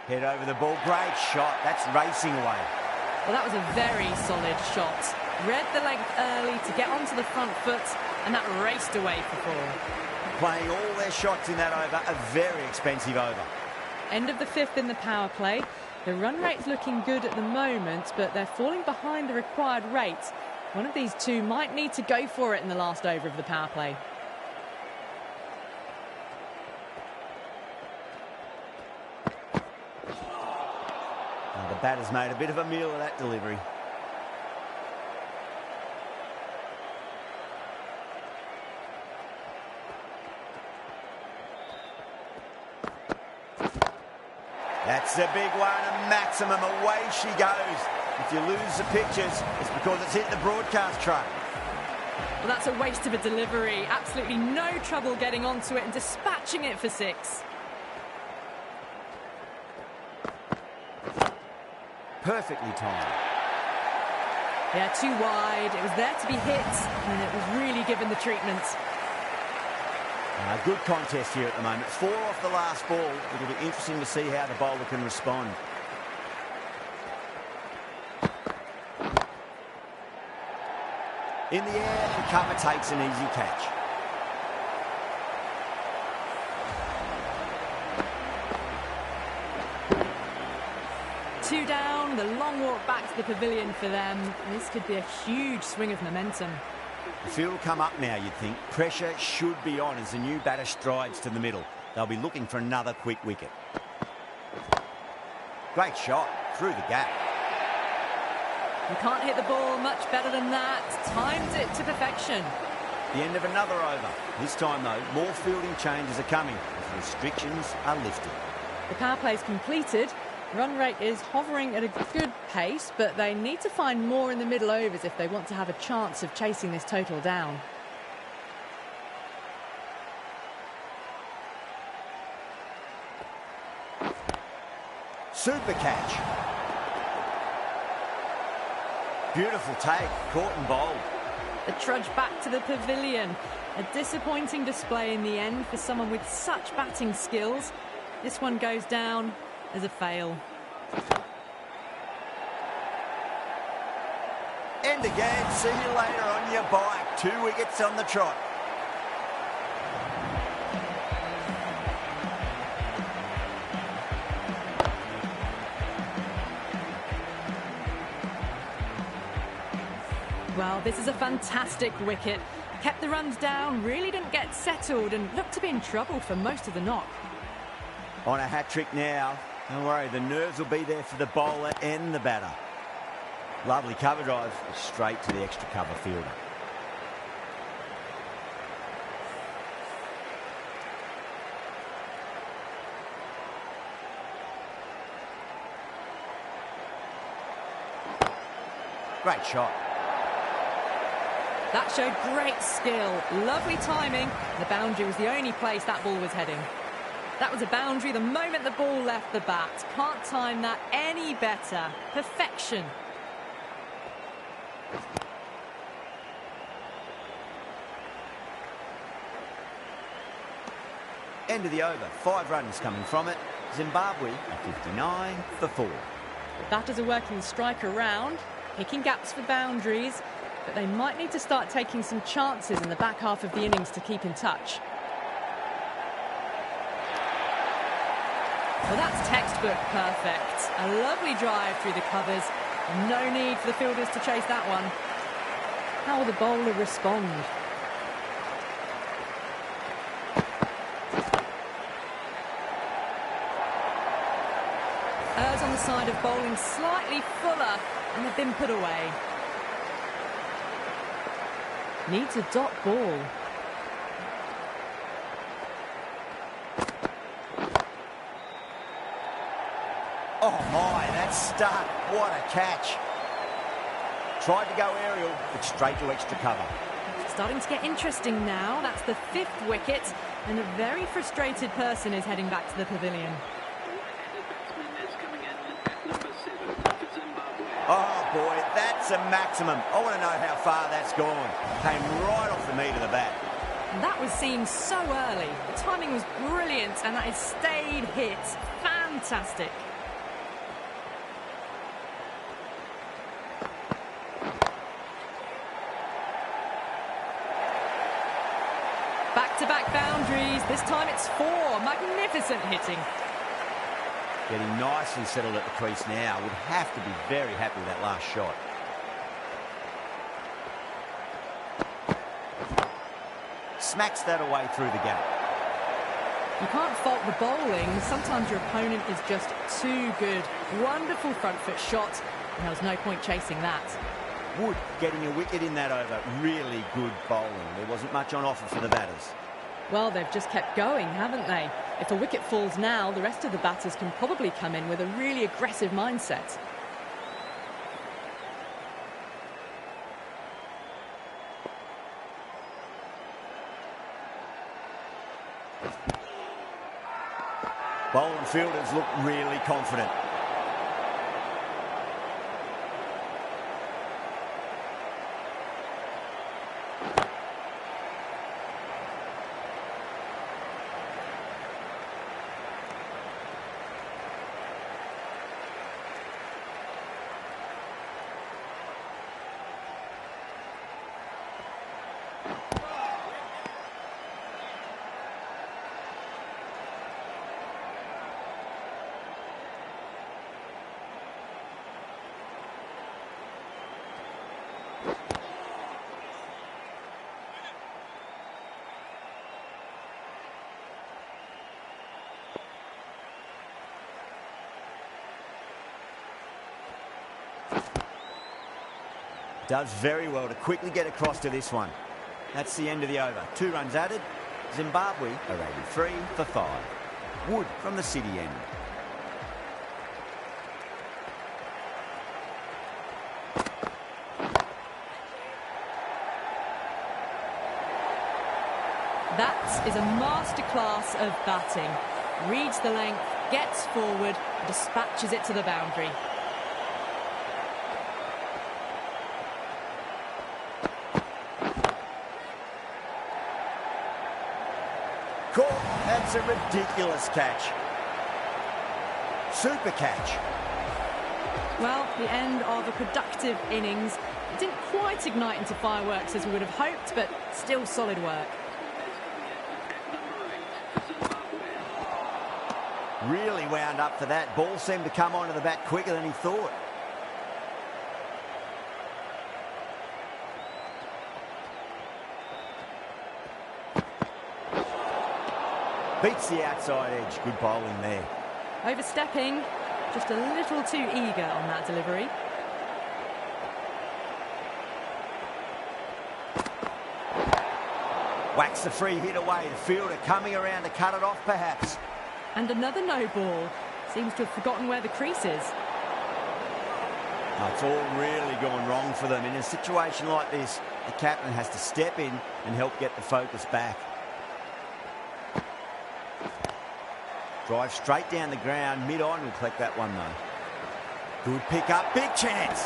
S1: Head over the ball. Great shot. That's racing away.
S2: Well, that was a very solid shot. Read the length early to get onto the front foot, and that raced away for 4.
S1: Playing all their shots in that over, a very expensive over.
S2: End of the 5th in the power play. The run rate's looking good at the moment, but they're falling behind the required rate. One of these two might need to go for it in the last over of the power play.
S1: The batter's made a bit of a meal of that delivery. That's a big one, a maximum. Away she goes. If you lose the pictures, it's because it's hit the broadcast truck.
S2: Well, that's a waste of a delivery. Absolutely no trouble getting onto it and dispatching it for 6.
S1: Perfectly timed.
S2: Yeah, too wide. It was there to be hit, and it was really given the treatment.
S1: A good contest here at the moment. 4 off the last ball. It'll be interesting to see how the bowler can respond. In the air, and cover takes an easy catch.
S2: Two down, the long walk back to the pavilion for them. This could be a huge swing of momentum.
S1: The field will come up now, you'd think. Pressure should be on as the new batter strides to the middle. They'll be looking for another quick wicket. Great shot through the gap.
S2: You can't hit the ball much better than that. Timed it to perfection.
S1: The end of another over. This time, though, more fielding changes are coming as restrictions are lifted.
S2: The power play's completed. Run rate is hovering at a good pace, but they need to find more in the middle overs if they want to have a chance of chasing this total down.
S1: Super catch. Beautiful take, caught and bowled.
S2: The trudge back to the pavilion. A disappointing display in the end for someone with such batting skills. This one goes down as a fail.
S1: End again. See you later on your bike. 2 wickets on the trot.
S2: Well, this is a fantastic wicket. Kept the runs down, really didn't get settled and looked to be in trouble for most of the knock.
S1: On a hat-trick now. Don't worry, the nerves will be there for the bowler and the batter. Lovely cover drive, straight to the extra cover fielder. Great shot.
S2: That showed great skill, lovely timing. The boundary was the only place that ball was heading. That was a boundary the moment the ball left the bat. Can't time that any better. Perfection.
S1: End of the over. 5 runs coming from it. Zimbabwe are 59 for 4.
S2: Batters are working the strike around, picking gaps for boundaries, but they might need to start taking some chances in the back half of the innings to keep in touch. Well, that's textbook perfect. A lovely drive through the covers. No need for the fielders to chase that one. How will the bowler respond? Errs on the side of bowling slightly fuller, and they've been put away. Needs a dot ball.
S1: Oh my, that's stuck. What a catch. Tried to go aerial, but straight to extra cover.
S2: starting to get interesting now. That's the 5th wicket, and a very frustrated person is heading back to the pavilion.
S1: Oh boy, that's a maximum. I want to know how far that's gone. Came right off the meat of the bat.
S2: That was seen so early. The timing was brilliant, and that is stayed hit. Fantastic. Back-to-back boundaries. This time it's 4. Magnificent hitting.
S1: Getting nicely settled at the crease now. Would have to be very happy with that last shot. Smacks that away through the gap.
S2: You can't fault the bowling. Sometimes your opponent is just too good. Wonderful front foot shot, and there was no point chasing that.
S1: Wood getting a wicket in that over. Really good bowling. There wasn't much on offer for the batters.
S2: Well, they've just kept going, haven't they? If a wicket falls now, the rest of the batters can probably come in with a really aggressive mindset.
S1: Bowling fielders look really confident. Does very well to quickly get across to this one. That's the end of the over. 2 runs added. Zimbabwe are 83 for 5. Wood from the city end.
S2: That is a masterclass of batting. Reads the length, gets forward, dispatches it to the boundary.
S1: Caught. That's a ridiculous catch. Super catch.
S2: Well, the end of a productive innings. It didn't quite ignite into fireworks as we would have hoped, but still solid work.
S1: Really wound up for that. Ball seemed to come onto the bat quicker than he thought. Beats the outside edge. Good bowling there.
S2: Overstepping, just a little too eager on that delivery.
S1: Whacks the free hit away. The fielder coming around to cut it off perhaps.
S2: And another no ball. Seems to have forgotten where the crease is.
S1: Oh, it's all really gone wrong for them. In a situation like this, the captain has to step in and help get the focus back. Drive straight down the ground. Mid-on will collect that one though. Good pick up. Big chance.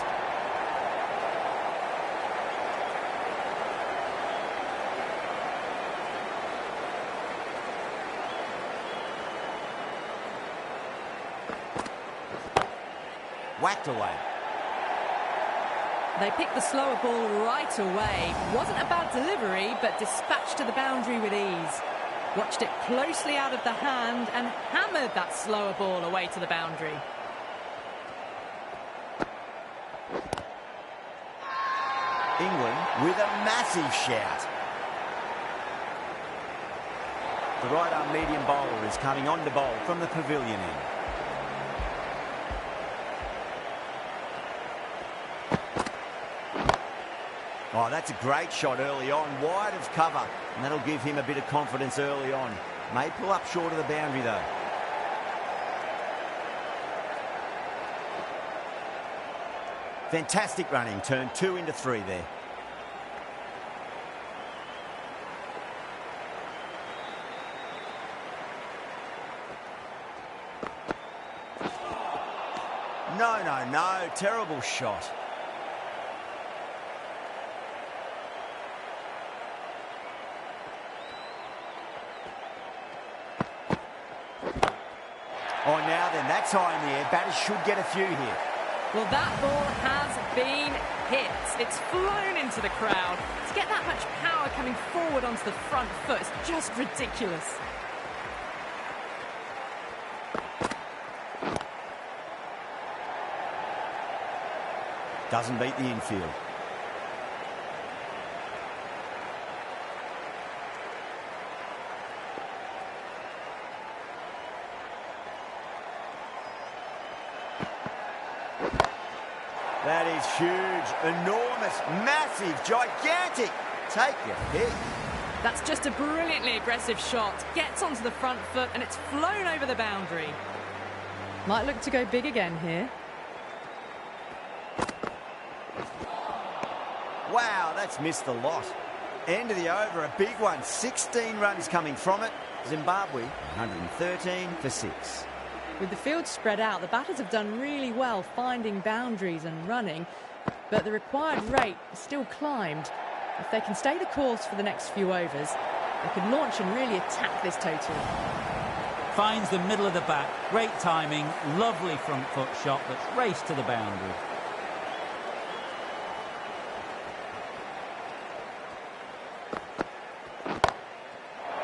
S1: Whacked away.
S2: They picked the slower ball right away. Wasn't a bad delivery, but dispatched to the boundary with ease. Watched it closely out of the hand and hammered that slower ball away to the boundary.
S1: England with a massive shout. The right arm medium bowler is coming on to bowl from the pavilion end. Oh, that's a great shot early on, wide of cover, and that'll give him a bit of confidence early on. May pull up short of the boundary though. Fantastic running, turned 2 into 3 there. No. Terrible shot. Oh, now then, that's high in the air. Batters should get a few here.
S2: Well, that ball has been hit. It's flown into the crowd. To get that much power coming forward onto the front foot is just ridiculous.
S1: Doesn't beat the infield. That is huge, enormous, massive, gigantic. Take your pick.
S2: That's just a brilliantly aggressive shot. Gets onto the front foot and it's flown over the boundary. Might look to go big again here.
S1: Wow, that's missed a lot. End of the over, a big one. 16 runs coming from it. Zimbabwe, 113 for 6.
S2: With the field spread out, the batters have done really well finding boundaries and running, but the required rate still climbed. If they can stay the course for the next few overs, they could launch and really attack this total.
S4: Finds the middle of the bat. Great timing. Lovely front foot shot that's raced to the boundary.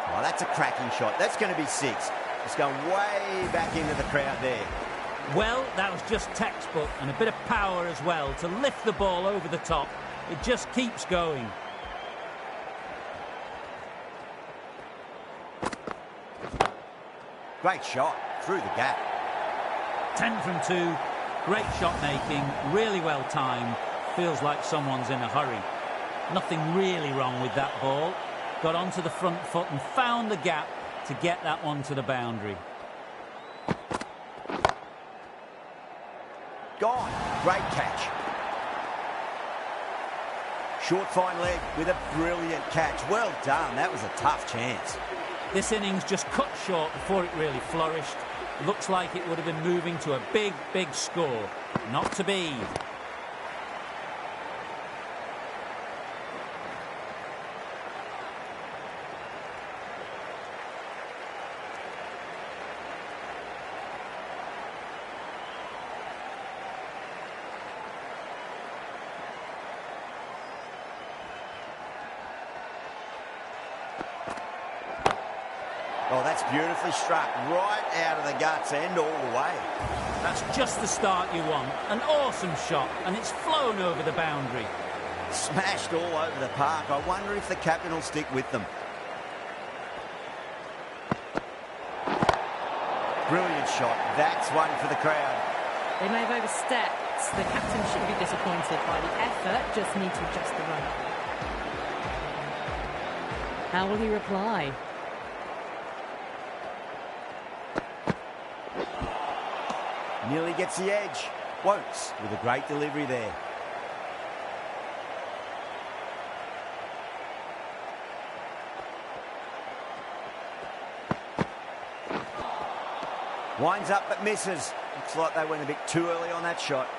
S1: Oh, that's a cracking shot. That's going to be 6. It's going way back into the crowd there.
S4: Well, that was just textbook, and a bit of power as well to lift the ball over the top. It just keeps going.
S1: Great shot through the gap.
S4: 10 from 2. Great shot making, really well timed. Feels like someone's in a hurry. Nothing really wrong with that ball. Got onto the front foot and found the gap to get that one to the boundary.
S1: Gone. Great catch. Short fine leg with a brilliant catch. Well done. That was a tough chance.
S4: This innings just cut short before it really flourished. Looks like it would have been moving to a big, big score. Not to be.
S1: Oh, that's beautifully struck. Right out of the guts and all the way.
S4: That's just the start you want. An awesome shot, and it's flown over the boundary.
S1: Smashed all over the park. I wonder if the captain will stick with them. Brilliant shot. That's one for the crowd.
S2: They may have overstepped. The captain shouldn't be disappointed by the effort, just need to adjust the run. How will he reply?
S1: Nearly gets the edge. Won't, with a great delivery there. Winds up but misses. Looks like they went a bit too early on that shot.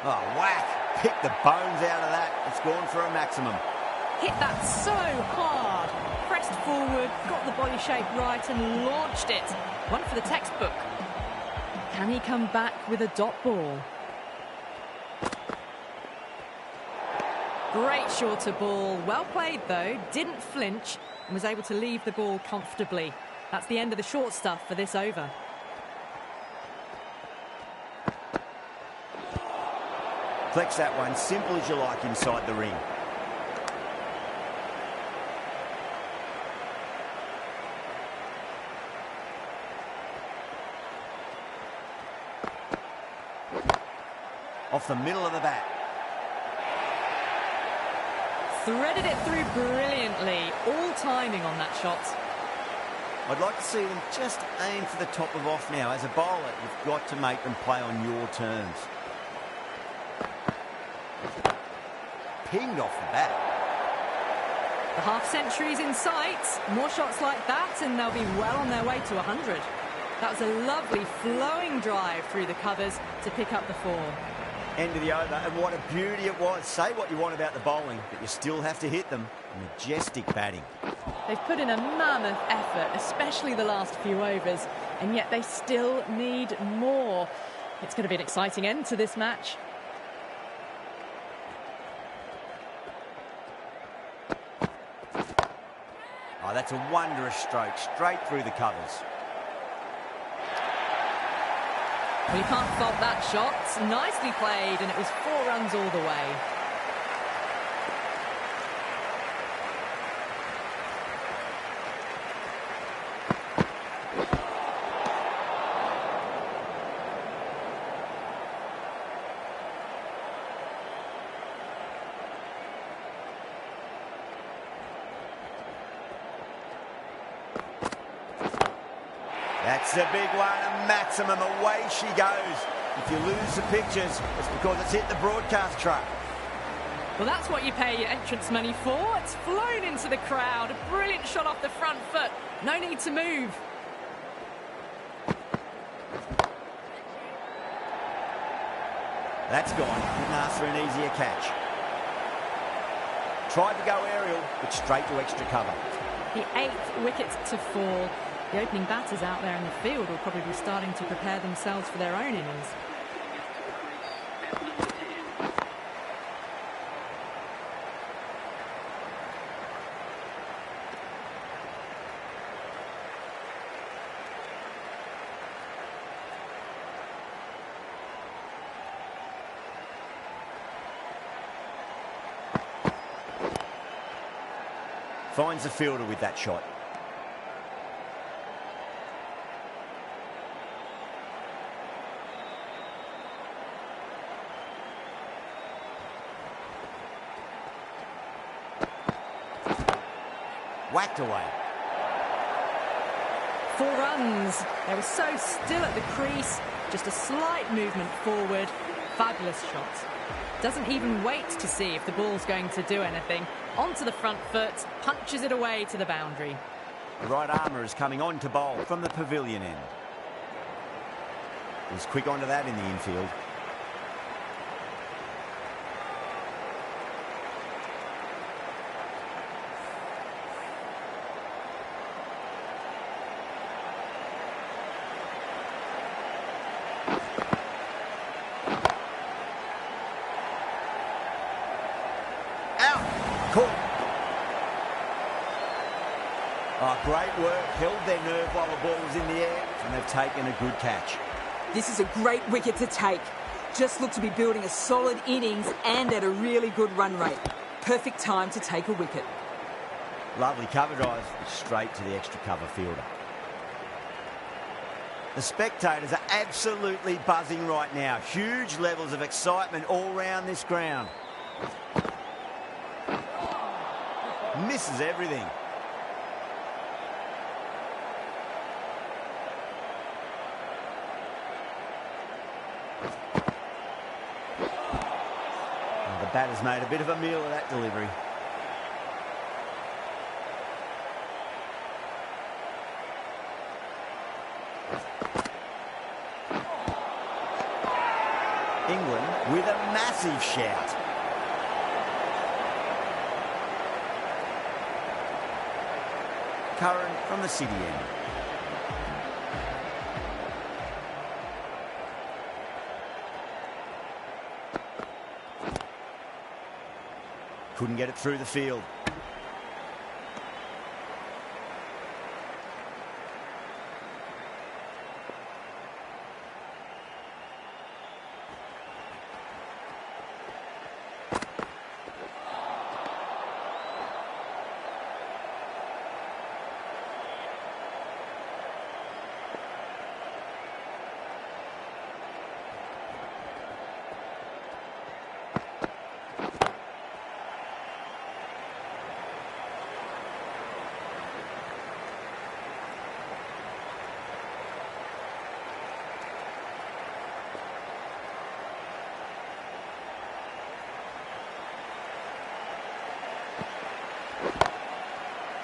S1: Oh, whack. Pick the bones out of that. It's gone for a maximum.
S2: Hit that so hard. Pressed forward, got the body shape right and launched it. One for the textbook. Can he come back with a dot ball? Great shorter ball. Well played though. Didn't flinch and was able to leave the ball comfortably. That's the end of the short stuff for this over.
S1: Flex that one, simple as you like inside the ring. Off the middle of the bat.
S2: Threaded it through brilliantly. All timing on that shot.
S1: I'd like to see them just aim for the top of off now. As a bowler, you've got to make them play on your terms. Pinged off the bat.
S2: The half-century's in sight. More shots like that and they'll be well on their way to 100. That was a lovely flowing drive through the covers to pick up the 4.
S1: End of the over, and what a beauty it was. Say what you want about the bowling, but you still have to hit them. Majestic batting.
S2: They've put in a mammoth effort, especially the last few overs, and yet they still need more. It's going to be an exciting end to this match.
S1: Oh, that's a wondrous stroke, straight through the covers.
S2: Well, you can't fault that shot. Nicely played, and it was 4 runs all the way.
S1: That's a big one, a maximum. Away she goes. If you lose the pictures, it's because it's hit the broadcast truck.
S2: Well, that's what you pay your entrance money for. It's flown into the crowd. A brilliant shot off the front foot. No need to move.
S1: That's gone. Couldn't ask for an easier catch. Tried to go aerial, but straight to extra cover.
S2: The 8th wicket to fall. The opening batters out there in the field will probably be starting to prepare themselves for their own innings.
S1: Finds the fielder with that shot. Whacked away.
S2: 4 runs. They were so still at the crease. Just a slight movement forward. Fabulous shot. Doesn't even wait to see if the ball's going to do anything. Onto the front foot, punches it away to the boundary.
S1: The right armour is coming on to bowl from the pavilion end. He's quick onto that in the infield. Oh, great work. Held their nerve while the ball was in the air, and they've taken a good catch.
S6: This is a great wicket to take. Just look to be building a solid innings and at a really good run rate. Perfect time to take a wicket.
S1: Lovely cover drive, straight to the extra cover fielder. The spectators are absolutely buzzing right now. Huge levels of excitement all round this ground. Misses everything. The batter's made a bit of a meal of that delivery. England with a massive shout. Curran from the city end. Couldn't get it through the field.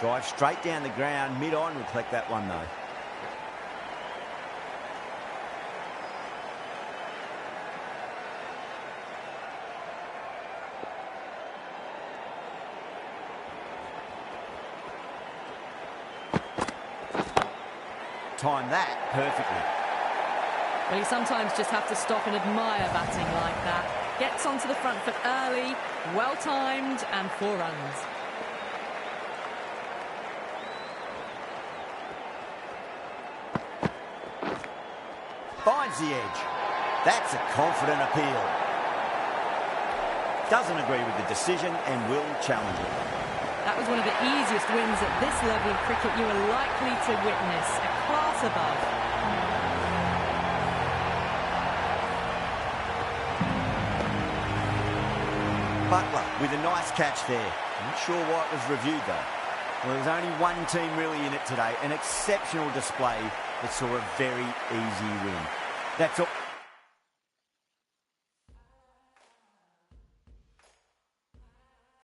S1: Drive straight down the ground, mid-on will collect that one though. Time that perfectly.
S2: Well, you sometimes just have to stop and admire batting like that. Gets onto the front foot early, well-timed, and 4 runs.
S1: Finds the edge. That's a confident appeal. Doesn't agree with the decision and will challenge it.
S2: That was one of the easiest wins at this level of cricket you are likely to witness. A class above.
S1: Butler with a nice catch there. Not sure why it was reviewed though. Well, there's only one team really in it today. An exceptional display that saw a very easy win. That's all.